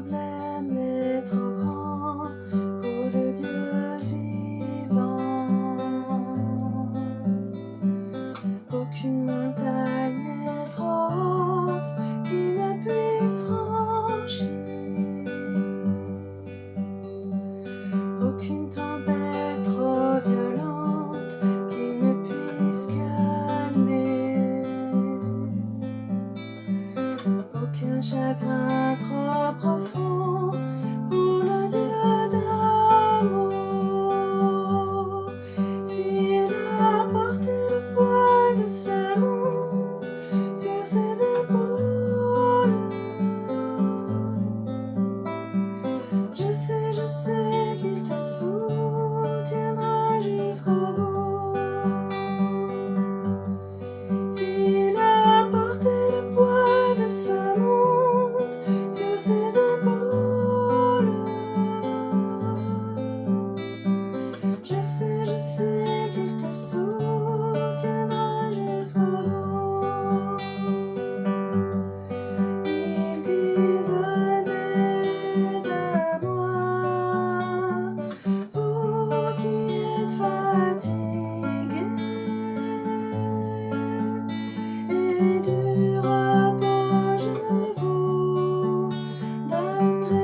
problème n'est trop grand pour le Dieu vivant. Aucune montagne n'est trop haute qui ne puisse franchir. Aucune tempête trop violente qui ne puisse calmer. Aucun chagrin trop profond pour le Dieu d'amour. S'il a porté le poids de ce monde sur ses épaules, je sais qu'il te soutiendra jusqu'au bout. S'il a porté le poids de ce monde sur ses épaules, je sais qu'il te soutiendra jusqu'au bout. Il dit venez à moi, vous qui êtes fatigués et du repos je vous donnerai.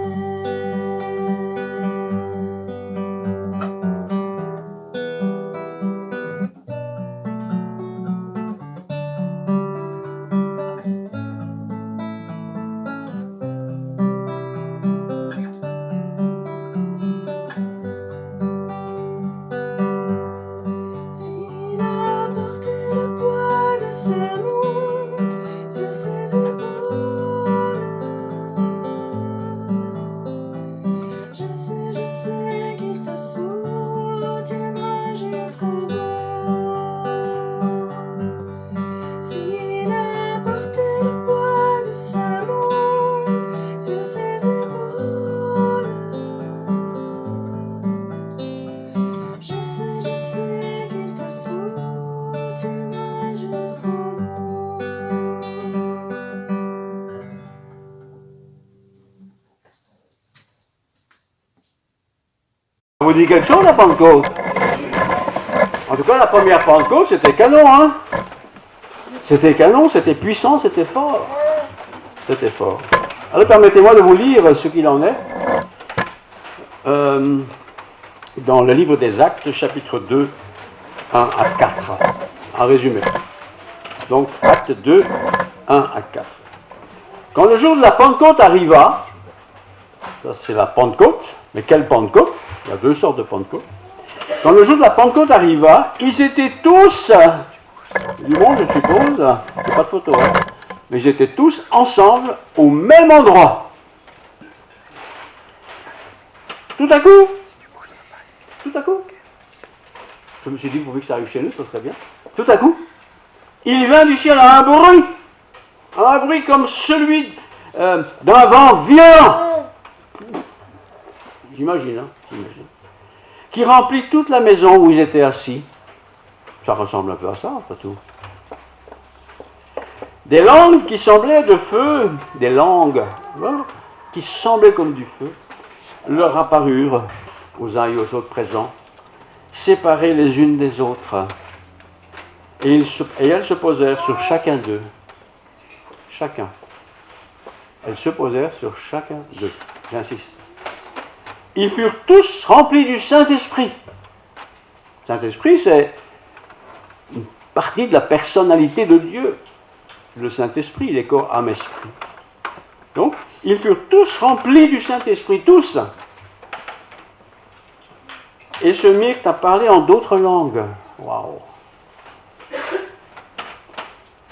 S'il a porté le poids de ce monde sur ses épaules, je sais qu'il te soutiendra jusqu'au bout. S'il a porté le poids de ce monde sur ses épaules, je sais qu'il te soutiendra jusqu'au bout. Ça vous dit quelque chose, la Pentecôte? En tout cas, la première Pentecôte, c'était canon, hein? C'était canon, c'était puissant, c'était fort. C'était fort. Alors, permettez-moi de vous lire ce qu'il en est dans le livre des Actes, chapitre 2, 1 à 4, en résumé. Donc, Acte 2, 1 à 4. Quand le jour de la Pentecôte arriva, ça c'est la Pentecôte, mais quelle Pentecôte? Il y a deux sortes de Pentecôte. Quand le jour de la Pentecôte arriva, ils étaient tous, du monde je suppose, il n'y a pas de photo, hein, mais ils étaient tous ensemble au même endroit. Tout à coup, je me suis dit, pourvu que ça arrive chez nous, ça serait bien. Tout à coup, il vint du ciel un bruit comme celui d'un vent violent. J'imagine, qui remplit toute la maison où ils étaient assis. Ça ressemble un peu à ça, après tout. Des langues qui semblaient de feu, des langues qui semblaient comme du feu, leur apparurent aux uns et aux autres présents, séparées les unes des autres. Et elles se posèrent sur chacun d'eux. Chacun. Elles se posèrent sur chacun d'eux. J'insiste. Ils furent tous remplis du Saint-Esprit. Le Saint-Esprit, c'est une partie de la personnalité de Dieu. Le Saint-Esprit, il est corps, âme, esprit. Donc, ils furent tous remplis du Saint-Esprit, tous. Et se mirent à parler en d'autres langues. Waouh!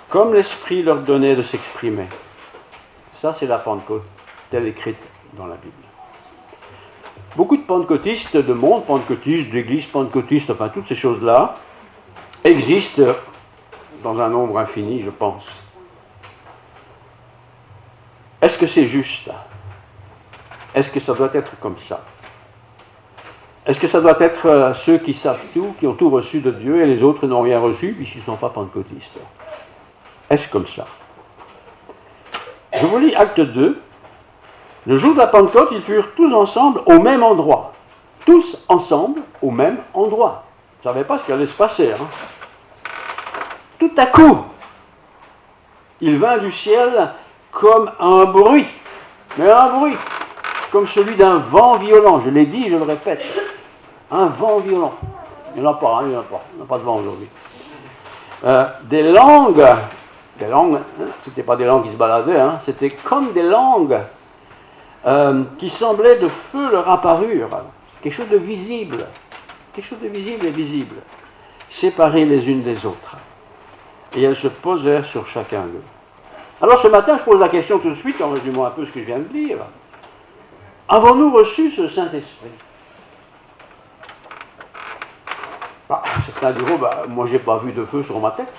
Comme l'Esprit leur donnait de s'exprimer. Ça, c'est la Pentecôte, telle écrite dans la Bible. Beaucoup de pentecôtistes, de monde pentecôtiste, d'église pentecôtiste, enfin toutes ces choses-là, existent dans un nombre infini, je pense. Est-ce que c'est juste? Est-ce que ça doit être comme ça? Est-ce que ça doit être ceux qui savent tout, qui ont tout reçu de Dieu, et les autres n'ont rien reçu, puisqu'ils ne sont pas pentecôtistes? Est-ce comme ça? Je vous lis Acte 2, Le jour de la Pentecôte, ils furent tous ensemble au même endroit. Tous ensemble au même endroit. Ils ne savaient pas ce qui allait se passer. Hein. Tout à coup, il vint du ciel comme un bruit. Mais un bruit, comme celui d'un vent violent. Je l'ai dit, je le répète. Un vent violent. Il n'y en a pas, hein, il n'y en a pas. Il n'y a pas de vent aujourd'hui. Des langues, c'était pas des langues qui se baladaient, hein, c'était comme des langues qui semblaient de feu leur apparurent. Quelque chose de visible. Quelque chose de visible et visible. Séparées les unes des autres. Et elles se posèrent sur chacun d'eux. Alors ce matin, je pose la question tout de suite, en résumant un peu ce que je viens de dire. Avons-nous reçu ce Saint-Esprit? Certains diront, moi j'ai pas vu de feu sur ma tête.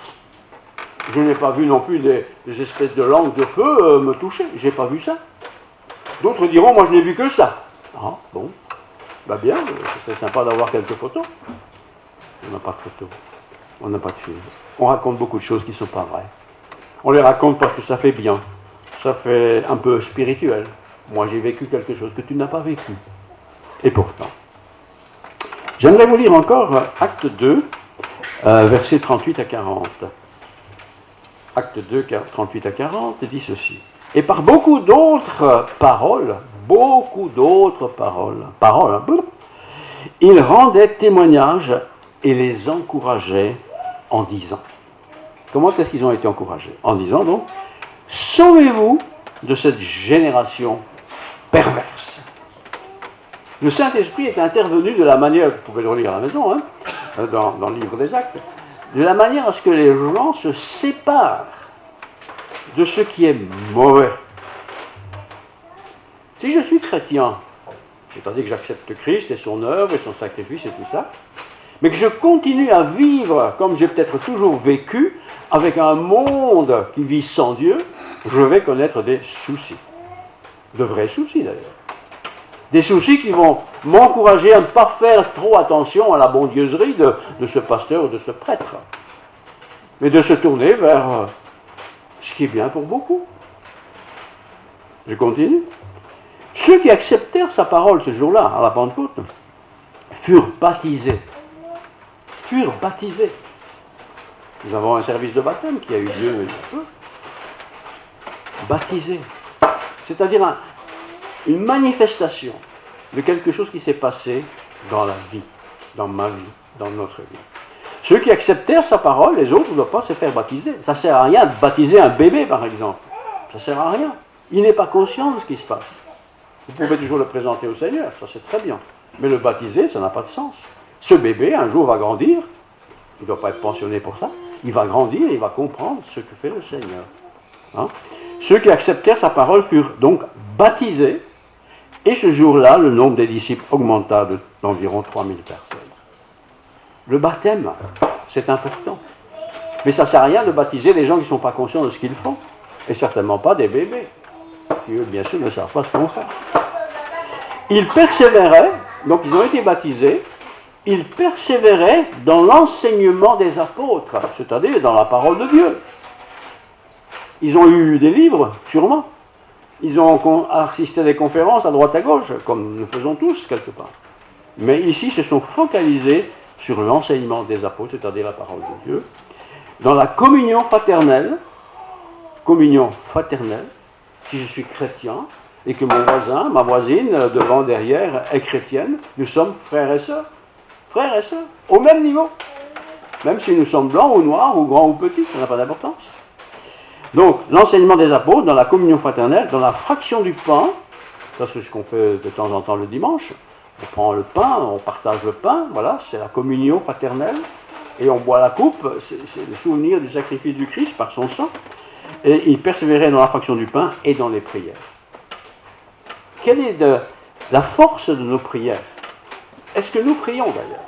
Je n'ai pas vu non plus des espèces de langues de feu me toucher. J'ai pas vu ça. D'autres diront, moi je n'ai vu que ça. Ah, bon. Bien, c'est sympa d'avoir quelques photos. On n'a pas de photos. On n'a pas de film. On raconte beaucoup de choses qui ne sont pas vraies. On les raconte parce que ça fait bien. Ça fait un peu spirituel. Moi j'ai vécu quelque chose que tu n'as pas vécu. Et pourtant. J'aimerais vous lire encore Acte 2, versets 38 à 40. Acte 2, 38 à 40, dit ceci. Et par beaucoup d'autres paroles, il rendait témoignage et les encourageait en disant. Comment est-ce qu'ils ont été encouragés? En disant donc, sauvez-vous de cette génération perverse. Le Saint-Esprit est intervenu de la manière, vous pouvez le relire à la maison, hein, dans le livre des Actes, de la manière à ce que les gens se séparent de ce qui est mauvais. Si je suis chrétien, c'est-à-dire que j'accepte Christ et son œuvre et son sacrifice et tout ça, mais que je continue à vivre comme j'ai peut-être toujours vécu, avec un monde qui vit sans Dieu, je vais connaître des soucis. De vrais soucis d'ailleurs. Des soucis qui vont m'encourager à ne pas faire trop attention à la bondieuserie de ce pasteur ou de ce prêtre, mais de se tourner vers ce qui est bien pour beaucoup. Je continue. Ceux qui acceptèrent sa parole ce jour-là, à la Pentecôte, furent baptisés. Nous avons un service de baptême qui a eu lieu il y a peu. Baptisés. C'est-à-dire une manifestation de quelque chose qui s'est passé dans la vie, dans ma vie, dans notre vie. Ceux qui acceptèrent sa parole, les autres ne doivent pas se faire baptiser. Ça ne sert à rien de baptiser un bébé, par exemple. Ça ne sert à rien. Il n'est pas conscient de ce qui se passe. Vous pouvez toujours le présenter au Seigneur, ça c'est très bien. Mais le baptiser, ça n'a pas de sens. Ce bébé, un jour, va grandir. Il ne doit pas être pensionné pour ça. Il va grandir, il va comprendre ce que fait le Seigneur. Hein? Ceux qui acceptèrent sa parole furent donc baptisés. Et ce jour-là, le nombre des disciples augmenta d'environ 3000 personnes. Le baptême, c'est important. Mais ça ne sert à rien de baptiser les gens qui ne sont pas conscients de ce qu'ils font. Et certainement pas des bébés, qui eux, bien sûr, ne savent pas ce qu'on fait. Ils persévéraient, donc ils ont été baptisés, ils persévéraient dans l'enseignement des apôtres, c'est-à-dire dans la parole de Dieu. Ils ont eu des livres, sûrement. Ils ont assisté à des conférences à droite à gauche, comme nous faisons tous quelque part. Mais ici, se sont focalisés sur l'enseignement des apôtres, c'est-à-dire la parole de Dieu, dans la communion fraternelle, si je suis chrétien, et que mon voisin, ma voisine, devant, derrière, est chrétienne, nous sommes frères et sœurs, au même niveau. Même si nous sommes blancs ou noirs, ou grands ou petits, ça n'a pas d'importance. Donc, l'enseignement des apôtres, dans la communion fraternelle, dans la fraction du pain, ça c'est ce qu'on fait de temps en temps le dimanche, on prend le pain, on partage le pain, voilà, c'est la communion fraternelle, et on boit la coupe, c'est le souvenir du sacrifice du Christ par son sang, et il persévérait dans la fraction du pain et dans les prières. Quelle est la force de nos prières? Est-ce que nous prions d'ailleurs?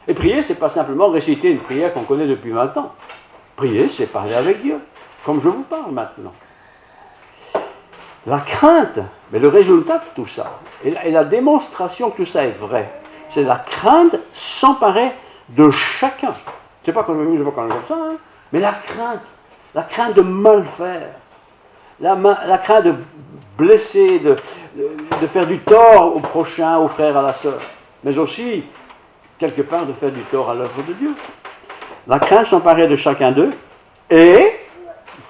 Et prier, c'est pas simplement réciter une prière qu'on connaît depuis 20 ans. Prier, c'est parler avec Dieu, comme je vous parle maintenant. La crainte, mais le résultat de tout ça, et la démonstration que tout ça est vrai, c'est la crainte s'emparer de chacun. C'est pas quand je vais quand comme ça, hein, mais la crainte de mal faire, la crainte de blesser, de faire du tort au prochain, au frère, à la sœur, mais aussi, quelque part, de faire du tort à l'œuvre de Dieu. La crainte s'emparait de chacun d'eux, et,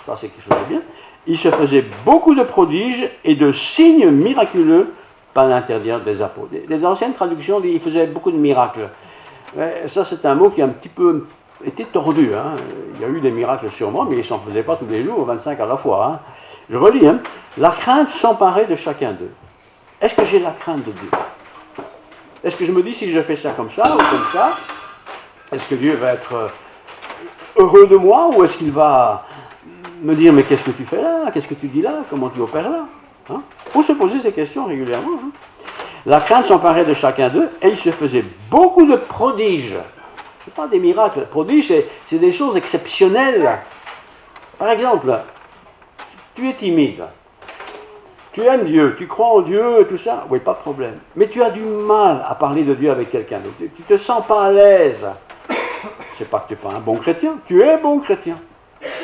ça c'est quelque chose de bien, il se faisait beaucoup de prodiges et de signes miraculeux par l'intermédiaire des apôtres. Les anciennes traductions disent qu'il faisait beaucoup de miracles. Mais ça c'est un mot qui a un petit peu été tordu. Hein. Il y a eu des miracles sûrement, mais ils ne s'en faisaient pas tous les jours, 25 à la fois. Hein. Je relis, hein. La crainte s'emparait de chacun d'eux. Est-ce que j'ai la crainte de Dieu? Est-ce que je me dis si je fais ça comme ça ou comme ça, est-ce que Dieu va être heureux de moi ou est-ce qu'il va me dire mais qu'est-ce que tu fais là? Qu'est-ce que tu dis là? Comment tu opères là? Hein? Il faut se poser ces questions régulièrement. Hein? La crainte s'emparait de chacun d'eux et il se faisait beaucoup de prodiges. Ce n'est pas des miracles. Prodiges, c'est des choses exceptionnelles. Par exemple, tu es timide. Tu aimes Dieu, tu crois en Dieu, tout ça, oui, pas de problème. Mais tu as du mal à parler de Dieu avec quelqu'un d'autre. Tu te sens pas à l'aise. C'est pas que tu n'es pas un bon chrétien, tu es bon chrétien.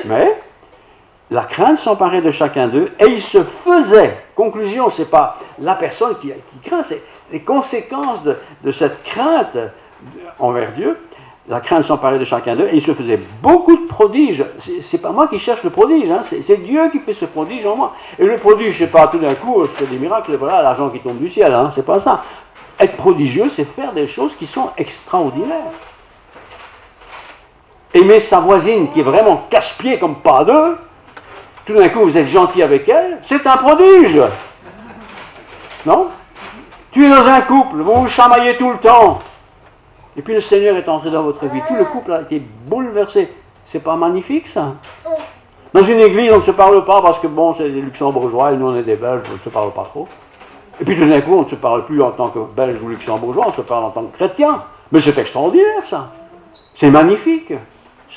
Mais la crainte s'emparait de chacun d'eux et il se faisait. Conclusion, c'est pas la personne qui craint, c'est les conséquences de cette crainte envers Dieu. La crainte s'emparait de chacun d'eux et il se faisait beaucoup de prodiges. C'est pas moi qui cherche le prodige, hein, c'est Dieu qui fait ce prodige en moi. Et le prodige, c'est pas tout d'un coup, je fais des miracles, voilà, l'argent qui tombe du ciel, hein, c'est pas ça. Être prodigieux, c'est faire des choses qui sont extraordinaires. Aimer sa voisine qui est vraiment casse-pied comme pas deux, tout d'un coup vous êtes gentil avec elle, c'est un prodige. Non? Tu es dans un couple, vous vous chamaillez tout le temps. Et puis le Seigneur est entré dans votre vie. Tout le couple a été bouleversé. C'est pas magnifique ça? Dans une église, on ne se parle pas parce que bon, c'est des luxembourgeois et nous on est des Belges, on ne se parle pas trop. Et puis tout d'un coup, on ne se parle plus en tant que Belge ou luxembourgeois, on se parle en tant que chrétien. Mais c'est extraordinaire ça. C'est magnifique.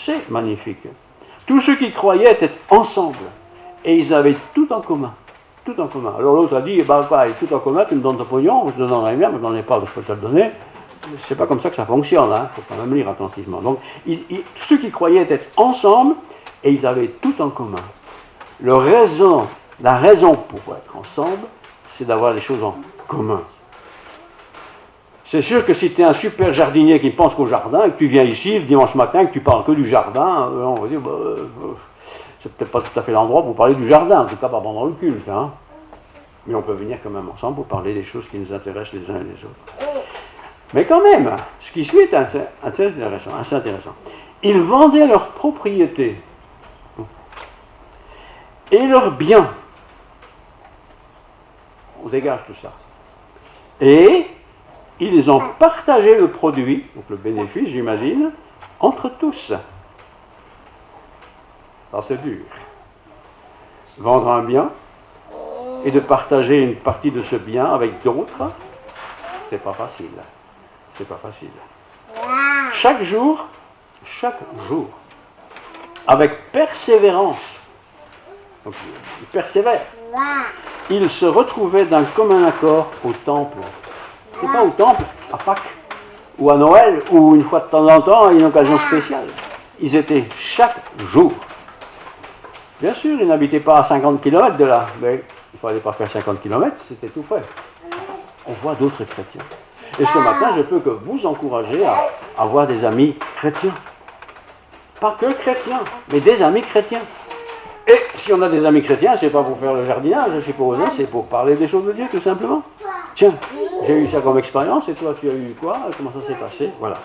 C'est magnifique. Tous ceux qui croyaient étaient ensemble. Et ils avaient tout en commun. Tout en commun. Alors l'autre a dit, bah, tout en commun, tu me donnes ton pognon, je te donnerai bien, mais je n'en ai pas, je peux te le donner. C'est pas comme ça que ça fonctionne, hein. Il faut quand même lire attentivement. Donc, ceux qui croyaient étaient ensemble et ils avaient tout en commun. La raison pour être ensemble, c'est d'avoir les choses en commun. C'est sûr que si tu es un super jardinier qui pense qu'au jardin, et que tu viens ici le dimanche matin, et que tu parles que du jardin, on va dire, c'est peut-être pas tout à fait l'endroit pour parler du jardin, en tout cas pas pendant le culte. Hein. Mais on peut venir quand même ensemble pour parler des choses qui nous intéressent les uns et les autres. Mais quand même, ce qui suit est assez intéressant. Ils vendaient leurs propriétés et leurs biens. On dégage tout ça. Et ils ont partagé le produit, donc le bénéfice, j'imagine, entre tous. Ça, c'est dur. Vendre un bien et de partager une partie de ce bien avec d'autres, c'est pas facile. C'est pas facile. Chaque jour, avec persévérance, donc il persévère, il se retrouvait d'un commun accord au temple. C'est pas au temple, à Pâques, ou à Noël, ou une fois de temps en temps, à une occasion spéciale. Ils étaient chaque jour. Bien sûr, ils n'habitaient pas à 50 km de là, mais il ne fallait pas faire 50 km, c'était tout près. On voit d'autres chrétiens. Et ce matin, je peux que vous encourager à avoir des amis chrétiens. Pas que chrétiens, mais des amis chrétiens. Et si on a des amis chrétiens, c'est pas pour faire le jardinage, je suppose, hein, c'est pour parler des choses de Dieu, tout simplement. Tiens, j'ai eu ça comme expérience, et toi, tu as eu quoi? Comment ça s'est passé? Voilà.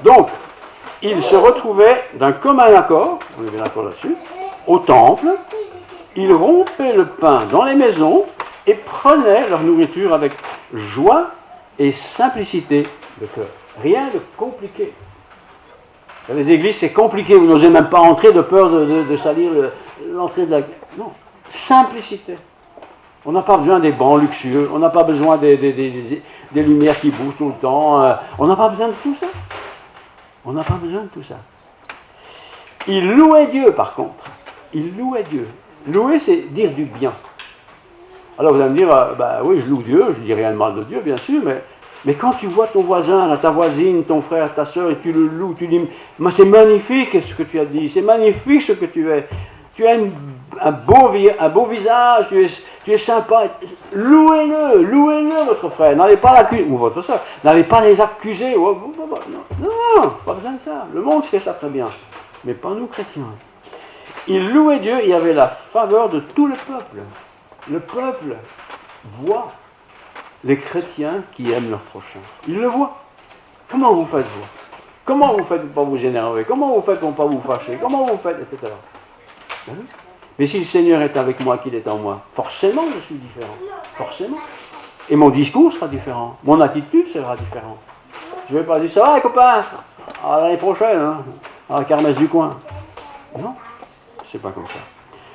Donc, ils se retrouvaient d'un commun accord, on est bien d'accord là-dessus, au temple, ils rompaient le pain dans les maisons et prenaient leur nourriture avec joie et simplicité de cœur. Rien de compliqué. Dans les églises, c'est compliqué, vous n'osez même pas entrer de peur de salir l'entrée de la... Non, simplicité. On n'a pas besoin des bancs luxueux, on n'a pas besoin des lumières qui bougent tout le temps, on n'a pas besoin de tout ça. On n'a pas besoin de tout ça. Il louait Dieu, par contre. Il louait Dieu. Louer, c'est dire du bien. Alors vous allez me dire, oui, je loue Dieu, je ne dis rien de mal de Dieu, bien sûr, mais quand tu vois ton voisin, ta voisine, ton frère, ta soeur, et tu le loues, tu dis, c'est magnifique ce que tu as dit, c'est magnifique ce que tu es. Tu as une un beau visage, tu es sympa. Louez-le, votre frère. N'allez pas l'accuser, ou votre soeur, n'allez pas les accuser. Non, pas besoin de ça. Le monde fait ça très bien, mais pas nous chrétiens. Il louait Dieu, il y avait la faveur de tout le peuple. Le peuple voit les chrétiens qui aiment leur prochain. Il le voit. Comment vous faites, vous? Comment vous faites pour ne pas vous énerver? Comment vous faites pour ne pas vous fâcher? Comment vous faites, etc. Mais si le Seigneur est avec moi, qu'il est en moi, forcément je suis différent. Forcément. Et mon discours sera différent. Mon attitude sera différente. Je ne vais pas dire, ça va, les copains? À l'année prochaine, hein, à la kermesse du coin. Non, c'est pas comme ça.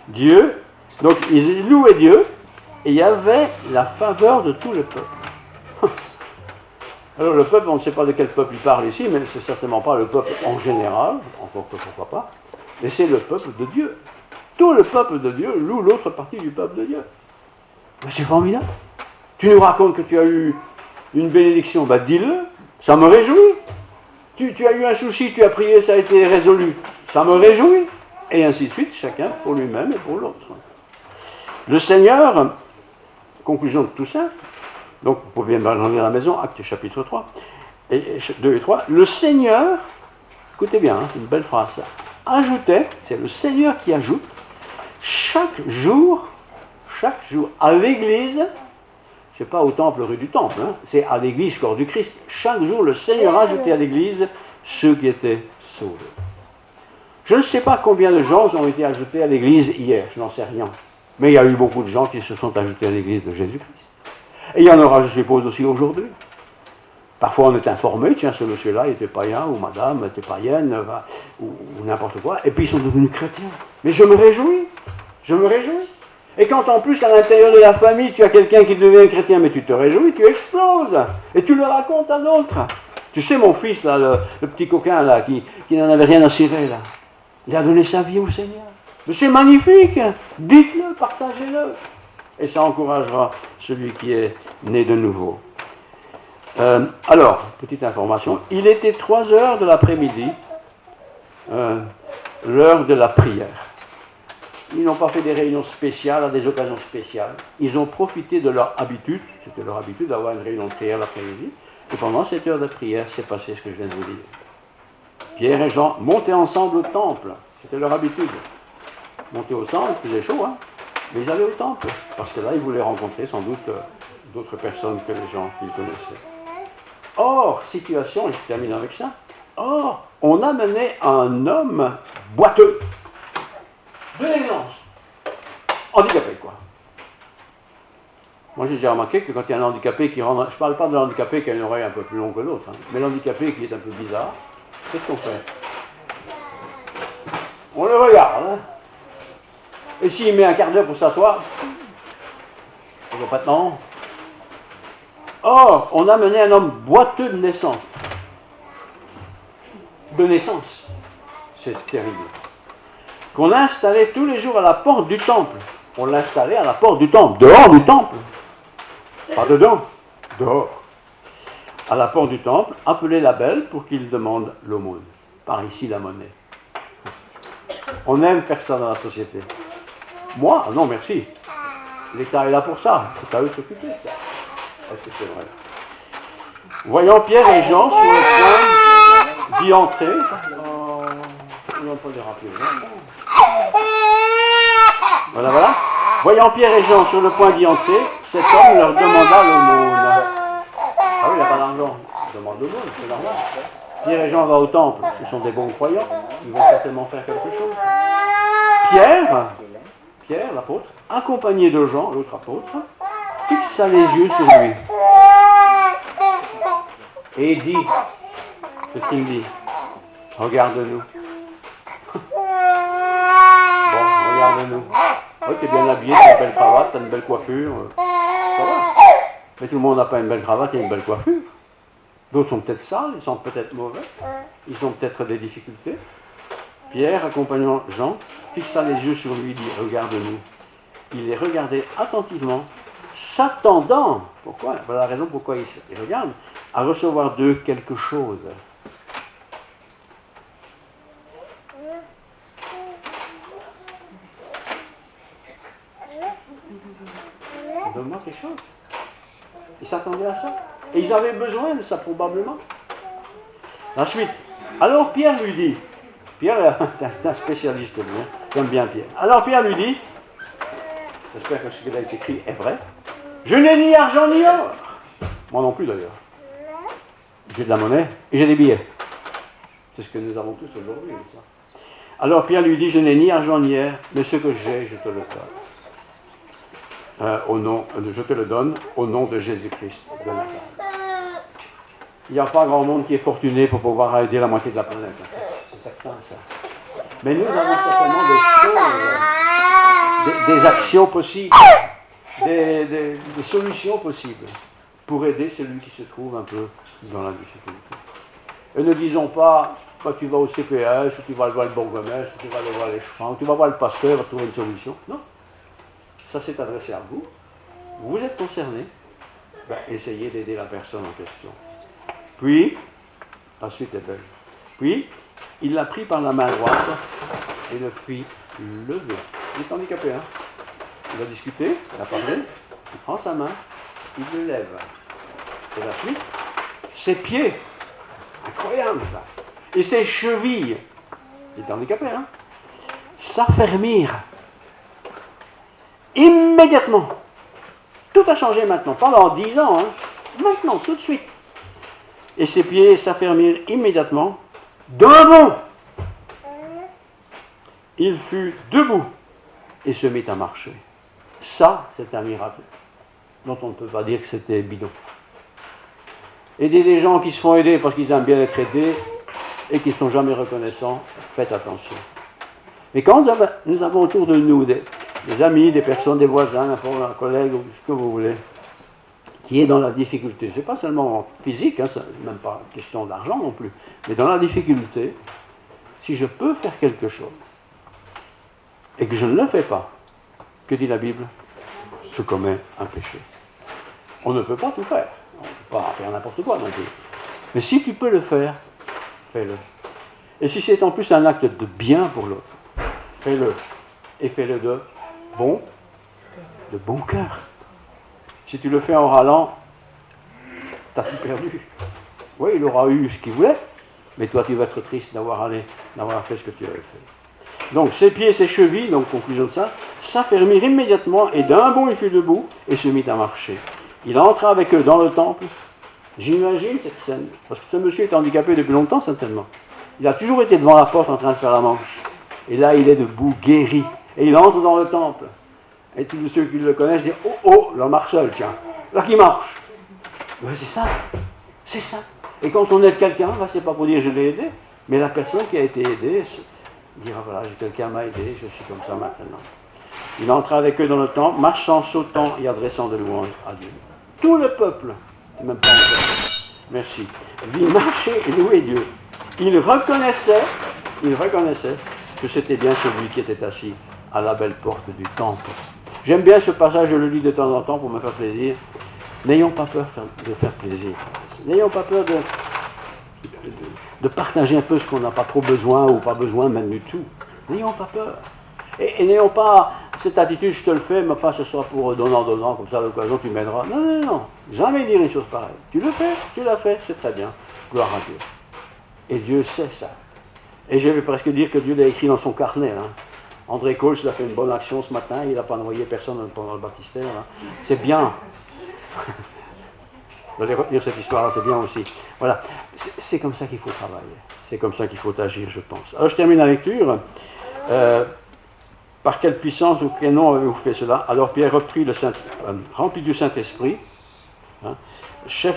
Dieu, donc ils louaient Dieu, et il y avait la faveur de tout le peuple. Alors le peuple, on ne sait pas de quel peuple il parle ici, mais c'est certainement pas le peuple en général, encore que pourquoi pas, mais c'est le peuple de Dieu. Tout le peuple de Dieu loue l'autre partie du peuple de Dieu. Mais c'est formidable. Tu nous racontes que tu as eu une bénédiction, ben dis-le, ça me réjouit. Tu as eu un souci, tu as prié, ça a été résolu, ça me réjouit. Et ainsi de suite, chacun pour lui-même et pour l'autre. Le Seigneur, conclusion de tout ça, donc vous pouvez bien l'enlever à la maison, Actes chapitre 3, et 2 et 3, le Seigneur, écoutez bien, hein, c'est une belle phrase ça, ajoutait, c'est le Seigneur qui ajoute, chaque jour, à l'église, c'est pas au temple rue du temple, hein, c'est à l'église corps du Christ, chaque jour le Seigneur ajoutait à l'église ceux qui étaient sauvés. Je ne sais pas combien de gens ont été ajoutés à l'église hier, je n'en sais rien, mais il y a eu beaucoup de gens qui se sont ajoutés à l'église de Jésus-Christ. Et il y en aura, je suppose, aussi aujourd'hui. Parfois on est informé, tiens, ce monsieur-là était païen, ou madame était païenne, ou n'importe quoi, et puis ils sont devenus chrétiens. Mais je me réjouis. Et quand en plus, à l'intérieur de la famille, tu as quelqu'un qui devient chrétien, mais tu te réjouis, tu exploses, et tu le racontes à d'autres. Tu sais, mon fils, là, le petit coquin, là, qui n'en avait rien à cirer, là, il a donné sa vie au Seigneur. Mais c'est magnifique, dites-le, partagez-le. Et ça encouragera celui qui est né de nouveau. Alors, petite information, il était 3 heures de l'après-midi, l'heure de la prière. Ils n'ont pas fait des réunions spéciales à des occasions spéciales. Ils ont profité de leur habitude, c'était leur habitude d'avoir une réunion de prière l'après-midi, et pendant cette heure de prière, c'est passé ce que je viens de vous dire. Pierre et Jean montaient ensemble au temple, c'était leur habitude. Monter au temple, il faisait chaud, hein, mais ils allaient au temple, parce que là, ils voulaient rencontrer sans doute d'autres personnes que les gens qu'ils connaissaient. Or, situation, et je termine avec ça, on amenait un homme boiteux, de l'aisance, handicapé, quoi. Moi, j'ai déjà remarqué que quand il y a un handicapé qui rentre, je ne parle pas de l'handicapé qui a une oreille un peu plus longue que l'autre, hein, mais l'handicapé qui est un peu bizarre, qu'est-ce qu'on fait? On le regarde, hein. Et s'il met un quart d'heure pour s'asseoir, on ne voit pas de temps. Or, on a mené un homme boiteux de naissance. C'est terrible. Qu'on a installé tous les jours à la porte du temple. On l'a installé à la porte du temple, dehors du temple. Pas dedans, dehors. À la porte du temple, appelé la belle pour qu'il demande l'aumône. Par ici la monnaie. On aime faire ça dans la société. Moi, non merci. L'État est là pour ça. C'est à eux de s'occuper de ça. Est-ce que c'est vrai? Voyant Pierre et Jean sur le point d'y entrer, on peut les rappeler. Voilà. Voyant Pierre et Jean sur le point d'y entrer, cet homme leur demanda l'aumône. Ah oui, il n'a pas d'argent. Il demande l'aumône, c'est normal. Pierre et Jean vont au temple. Ils sont des bons croyants. Ils vont certainement faire quelque chose. Pierre, l'apôtre, accompagné de Jean, l'autre apôtre, fixa les yeux sur lui. Et dit, qu'est-ce qu'il dit? Regarde-nous. Bon, regarde-nous. Oui, t'es bien habillé, t'as une belle cravate, t'as une belle coiffure. Ça va. Mais tout le monde n'a pas une belle cravate et une belle coiffure. D'autres sont peut-être sales, ils sont peut-être mauvais, ils ont peut-être des difficultés. Pierre, accompagnant Jean, fixa les yeux sur lui et dit, regarde-nous. Il les regardait attentivement, s'attendant, pourquoi? Voilà la raison pourquoi il regarde, à recevoir d'eux quelque chose. donne-moi quelque chose. Ils s'attendaient à ça. Et ils avaient besoin de ça probablement. Ensuite, alors Pierre lui dit, Pierre est un spécialiste, lui, hein, j'aime bien Pierre. Alors Pierre lui dit, j'espère que ce qui a été écrit est vrai, je n'ai ni argent ni or. Moi non plus d'ailleurs. J'ai de la monnaie et j'ai des billets. C'est ce que nous avons tous aujourd'hui. Ça. Alors Pierre lui dit, je n'ai ni argent ni or, mais ce que j'ai, je te le donne. Je te le donne au nom de Jésus-Christ de Nazareth. Il n'y a pas grand monde qui est fortuné pour pouvoir aider la moitié de la planète. C'est certain ça. Mais nous avons certainement des choses, des actions possibles, des solutions possibles pour aider celui qui se trouve un peu dans la difficulté. Et ne disons pas, quand tu vas au CPS, ou tu vas voir le bourgmestre, ou tu vas aller voir les chefs, ou tu vas voir le pasteur, il va trouver une solution. Non. Ça s'est adressé à vous. Vous êtes concerné. Ben, essayez d'aider la personne en question. Puis, la suite est belle. Puis, il l'a pris par la main droite et le fit lever. Il est handicapé, hein. Il a discuté, il a parlé, il prend sa main, il le lève. Et la suite, ses pieds, incroyable ça, et ses chevilles, il est handicapé, hein, s'affermirent. Immédiatement. Tout a changé maintenant, pendant 10 ans, hein. Maintenant, tout de suite. Et ses pieds s'affermirent immédiatement. D'un bond, il fut debout et se mit à marcher. Ça, c'est un miracle dont on ne peut pas dire que c'était bidon. Aider des gens qui se font aider parce qu'ils aiment bien être aidés et qui ne sont jamais reconnaissants, faites attention. Mais quand nous avons autour de nous des amis, des personnes, des voisins, un collègue, ou ce que vous voulez, qui est dans la difficulté, c'est pas seulement physique, hein, c'est même pas question d'argent non plus, mais dans la difficulté, si je peux faire quelque chose et que je ne le fais pas, que dit la Bible? Je commets un péché. On ne peut pas tout faire, on ne peut pas faire n'importe quoi non plus. Mais si tu peux le faire, fais-le. Et si c'est en plus un acte de bien pour l'autre, fais-le. Et fais-le de bon cœur. Si tu le fais en râlant, t'as tout perdu. Oui, il aura eu ce qu'il voulait, mais toi tu vas être triste d'avoir fait ce que tu avais fait. Donc ses pieds et ses chevilles, donc conclusion de ça, s'affermirent immédiatement et d'un bond il fut debout et se mit à marcher. Il entra avec eux dans le temple. J'imagine cette scène, parce que ce monsieur est handicapé depuis longtemps certainement. Il a toujours été devant la porte en train de faire la manche. Et là il est debout, guéri. Et il entre dans le temple. Et tous ceux qui le connaissent disent, oh, là marche seul, tiens. Là qui marche. Ben, c'est ça. Et quand on aide quelqu'un, ben, c'est pas pour dire je l'ai aidé, mais la personne qui a été aidée dira, voilà, quelqu'un m'a aidé, je suis comme ça maintenant. Il entra avec eux dans le temple, marchant, sautant et adressant de louanges à Dieu. Tout le peuple, c'est même pas encore, merci, vit marcher et louer Dieu. Il reconnaissait que c'était bien celui qui était assis à la belle porte du temple. J'aime bien ce passage, je le lis de temps en temps pour me faire plaisir. N'ayons pas peur de faire plaisir. N'ayons pas peur de partager un peu ce qu'on n'a pas trop besoin ou pas besoin même du tout. N'ayons pas peur. Et n'ayons pas cette attitude, je te le fais, mais pas ce soit pour donnant, comme ça à l'occasion tu m'aideras. Non. Jamais dire une chose pareille. Tu le fais, tu l'as fait, c'est très bien. Gloire à Dieu. Et Dieu sait ça. Et je vais presque dire que Dieu l'a écrit dans son carnet. Hein. André Coles a fait une bonne action ce matin, il n'a pas noyé personne pendant le baptistère. Hein. C'est bien. Vous allez retenir cette histoire-là, c'est bien aussi. Voilà, c'est comme ça qu'il faut travailler. C'est comme ça qu'il faut agir, je pense. Alors je termine la lecture. Par quelle puissance ou quel nom avez-vous fait cela? Alors Pierre reprit rempli du Saint-Esprit, hein, chef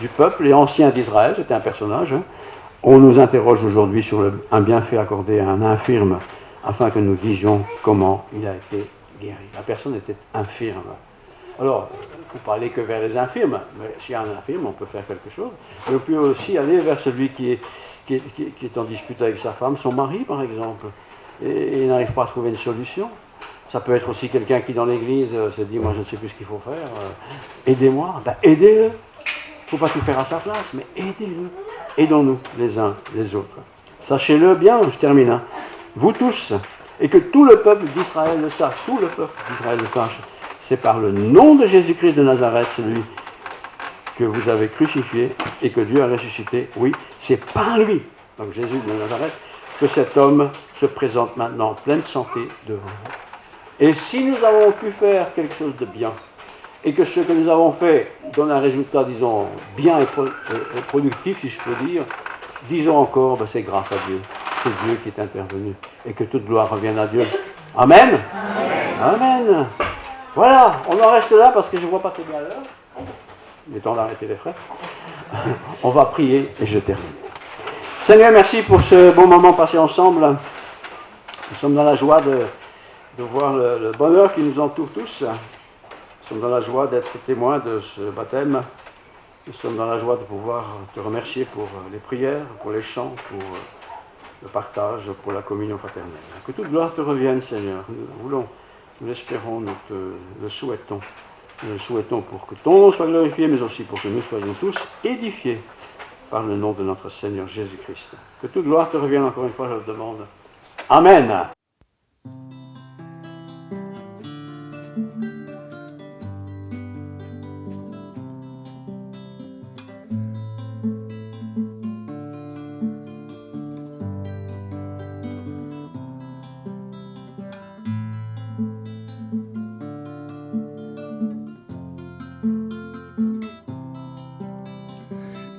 du peuple et ancien d'Israël, c'était un personnage. Hein. On nous interroge aujourd'hui sur un bienfait accordé à un infirme, afin que nous disions comment il a été guéri. La personne était infirme. Alors, il ne faut pas aller que vers les infirmes, mais s'il y a un infirme, on peut faire quelque chose. Mais on peut aussi aller vers celui qui est en dispute avec sa femme, son mari par exemple, et il n'arrive pas à trouver une solution. Ça peut être aussi quelqu'un qui dans l'église se dit, moi je ne sais plus ce qu'il faut faire, aidez-moi. Ben, aidez-le. Il ne faut pas tout faire à sa place, mais aidez-le. Aidons-nous les uns les autres. Sachez-le bien, je termine, hein, vous tous, et que tout le peuple d'Israël le sache, tout le peuple d'Israël le sache. c'est par le nom de Jésus-Christ de Nazareth, celui que vous avez crucifié et que Dieu a ressuscité. Oui, c'est par lui, donc Jésus de Nazareth, que cet homme se présente maintenant en pleine santé devant vous. Et si nous avons pu faire quelque chose de bien, et que ce que nous avons fait donne un résultat, disons, bien et productif, si je peux dire, disons encore, c'est grâce à Dieu. C'est Dieu qui est intervenu. Et que toute gloire revienne à Dieu. Amen. Amen. Amen. Voilà, on en reste là parce que je ne vois pas très bien l'heure. Il est temps d'arrêter les frères. On va prier et je termine. Seigneur, merci pour ce bon moment passé ensemble. Nous sommes dans la joie de voir le bonheur qui nous entoure tous. Nous sommes dans la joie d'être témoins de ce baptême. Nous sommes dans la joie de pouvoir te remercier pour les prières, pour les chants, pour le partage, pour la communion fraternelle. Que toute gloire te revienne, Seigneur. Nous voulons, nous l'espérons, nous te le souhaitons. Nous le souhaitons pour que ton nom soit glorifié, mais aussi pour que nous soyons tous édifiés par le nom de notre Seigneur Jésus-Christ. Que toute gloire te revienne encore une fois, je le demande. Amen.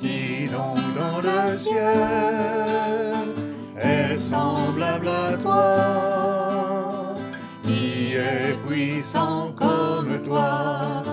Qui donc dans le ciel est semblable à toi, qui est puissant comme toi,